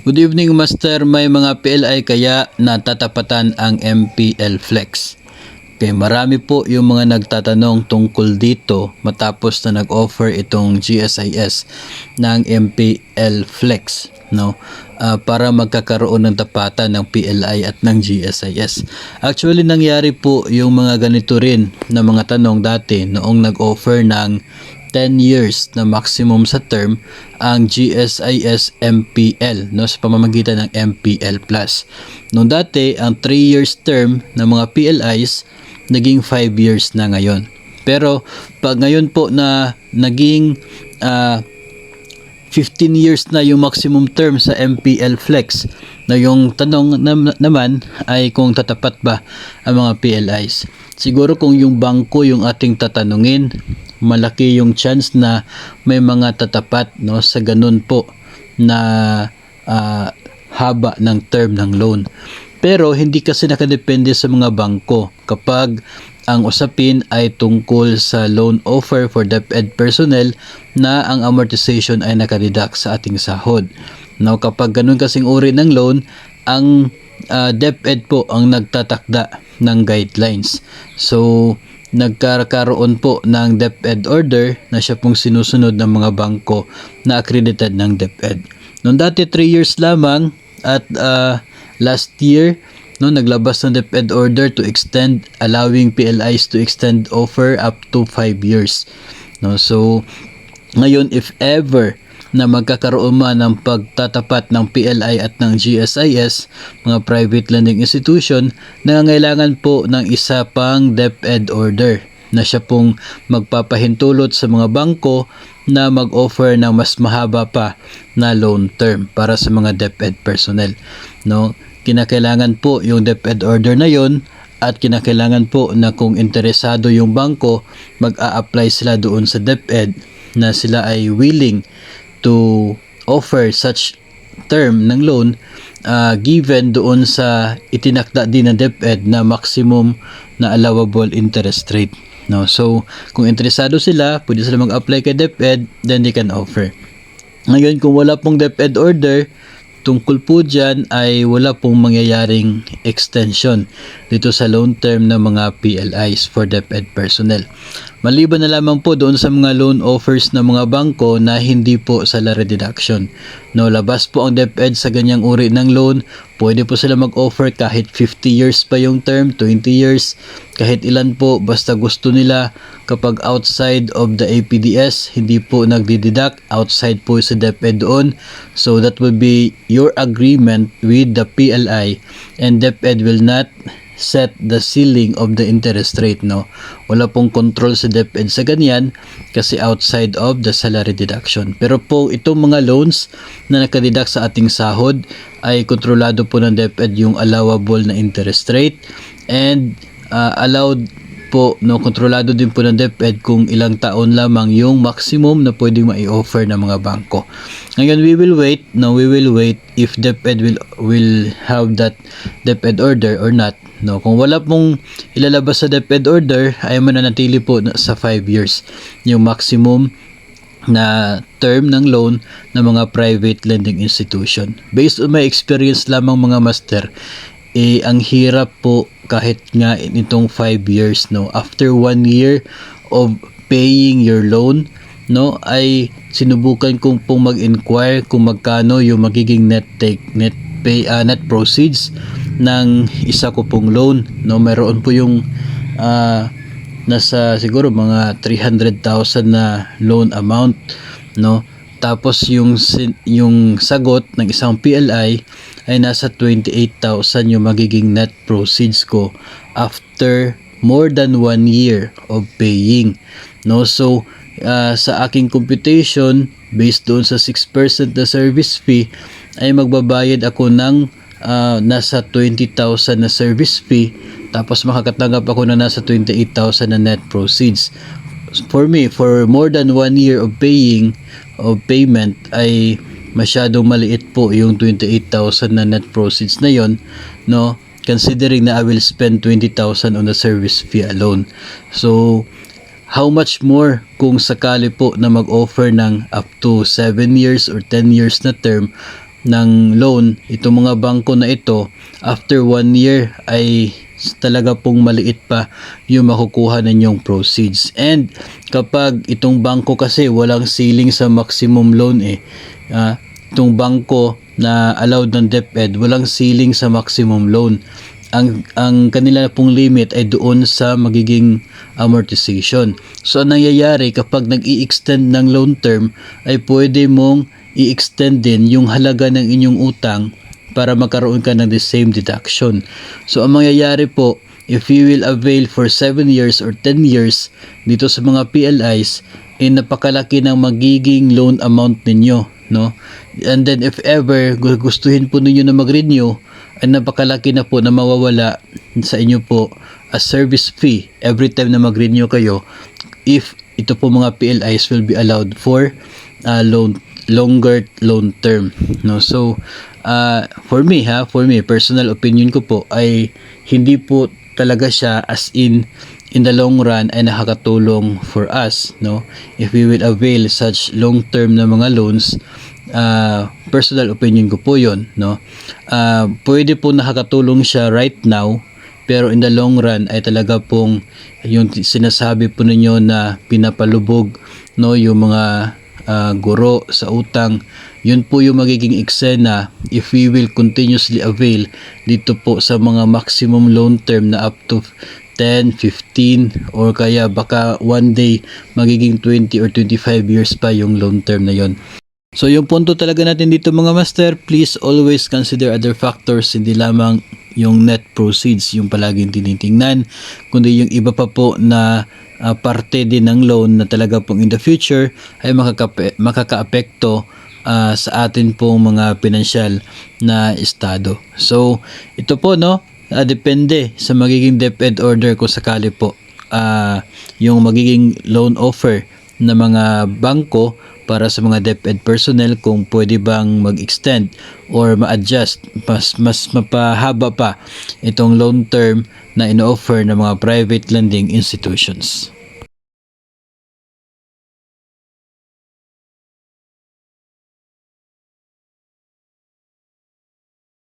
Good evening, Master. May mga PLI kaya natatapatan ang MPL Flex. Okay, marami po yung mga nagtatanong tungkol dito matapos na nag-offer itong GSIS ng MPL Flex, no? Para magkakaroon ng tapatan ng PLI at ng GSIS. Actually, nangyari po yung mga ganito rin na mga tanong dati noong nag-offer ng 10 years na maximum sa term ang GSIS MPL, no, sa pamamagitan ng MPL Plus. Noong dati, ang 3 years term ng mga PLIs naging 5 years na ngayon. Pero pag ngayon po na naging 15 years na yung maximum term sa MPL Flex, na yung tanong naman ay kung tatapat ba ang mga PLIs. Siguro kung yung bangko yung ating tatanungin, malaki yung chance na may mga tatapat, no, sa ganun po na haba ng term ng loan. Pero hindi kasi nakadepende sa mga bangko kapag ang usapin ay tungkol sa loan offer for DepEd personnel na ang amortization ay nakadeduct sa ating sahod. Now, kapag ganun kasing uri ng loan, ang DepEd po ang nagtatakda ng guidelines. So, nagkakaroon po ng DepEd order na siya pong sinusunod ng mga bangko na accredited ng DepEd. Noong dati 3 years lamang at last year, no, naglabas ng DepEd order to extend, allowing PLIs to extend offer up to 5 years. No, so ngayon, if ever na magkakaroon man ng pagtatapat ng PLI at ng GSIS, mga private lending institution, nangangailangan po ng isa pang DepEd order na siya pong magpapahintulot sa mga bangko na mag-offer ng mas mahaba pa na loan term para sa mga DepEd personnel. No, kinakailangan po yung DepEd order na yon, at kinakailangan po na kung interesado yung bangko, mag-a-apply sila doon sa DepEd na sila ay willing to offer such term ng loan given doon sa itinakda din ng DepEd na maximum na allowable interest rate. No, so kung interesado sila, pwede sila mag-apply kay DepEd, then they can offer. Ngayon, kung wala pong DepEd order, tungkol po dyan ay wala pong mangyayaring extension dito sa loan term ng mga PLIs for DepEd personnel. Maliban na lamang po doon sa mga loan offers ng mga bangko na hindi po salary deduction. No, labas po ang DepEd sa ganyang uri ng loan, pwede po sila mag-offer kahit 50 years pa yung term, 20 years, kahit ilan po, basta gusto nila. Kapag outside of the APDS, hindi po nagdideduct, outside po sa DepEd doon. So that will be your agreement with the PLI, and DepEd will not set the ceiling of the interest rate, no. Wala pong control sa DepEd sa ganyan kasi outside of the salary deduction. Pero po itong mga loans na nakadeduct sa ating sahod ay kontrolado po ng DepEd yung allowable na interest rate, and allowed po, no, kontrolado din po ng DepEd kung ilang taon lamang yung maximum na pwedeng mai-offer ng mga bangko. Ngayon, we will wait if DepEd will have that DepEd order or not. No, kung wala pong ilalabas sa DepEd order, ay mananatili po sa 5 years yung maximum na term ng loan ng mga private lending institution. Based on my experience lamang, mga master, ang hirap po kahit nga itong 5 years, no, after 1 year of paying your loan, no, ay sinubukan kong pong mag-inquire kung magkano yung magiging net proceeds ng isa ko pong loan, no. Meron po yung nasa siguro mga 300,000 na loan amount, no. Tapos yung sagot ng isang PLI ay nasa 28,000 yung magiging net proceeds ko after more than 1 year of paying, no. So sa aking computation, based doon sa 6% na service fee, ay magbabayad ako ng nasa 20,000 na service fee, tapos makakatanggap ako na nasa 28,000 na net proceeds. For me, for more than 1 year of payment, ay masyadong maliit po yung 28,000 na net proceeds na yon, no, considering na I will spend 20,000 on the service fee alone. So how much more kung sakali po na mag-offer ng up to 7 years or 10 years na term ng loan, itong mga bangko na ito, after 1 year ay talaga pong maliit pa yung makukuha ninyong proceeds. And kapag itong bangko kasi walang ceiling sa maximum loan itong bangko na allowed ng DepEd, walang ceiling sa maximum loan. Ang kanila pong limit ay doon sa magiging amortization. So, ang nangyayari kapag nag-i-extend ng loan term ay pwede mong i-extend din yung halaga ng inyong utang para magkaroon ka ng the same deduction. So, ang mangyayari po, if you will avail for 7 years or 10 years dito sa mga PLIs, napakalaki ng magiging loan amount ninyo, no? And then, if ever gustuhin po ninyo na mag-renew, ay napakalaki na po na mawawala sa inyo po a service fee every time na mag-renew kayo if ito po mga PLIs will be allowed for longer loan term, no? So for me personal opinion ko po ay hindi po talaga siya as in the long run ay nakakatulong for us, no? If we will avail such long term na mga loans, personal opinion ko po yun, no? Pwede po nakakatulong siya right now, pero in the long run ay talaga pong yung sinasabi po ninyo na pinapalubog, no, yung mga guro sa utang, yun po yung magiging eksena if we will continuously avail dito po sa mga maximum loan term na up to 10, 15 or kaya baka one day magiging 20 or 25 years pa yung loan term na yon. So yung punto talaga natin dito mga master, please always consider other factors, hindi lamang yung net proceeds yung palaging tinitingnan, kundi yung iba pa po na parte din ng loan na talaga pong in the future ay makakaapekto sa atin pong mga pinansyal na estado. So ito po, no, depende sa magiging DepEd order kung sakali po yung magiging loan offer na mga bangko para sa mga DepEd personnel kung pwede bang mag-extend or ma-adjust mas mapahaba pa itong loan term na ino-offer ng mga private lending institutions.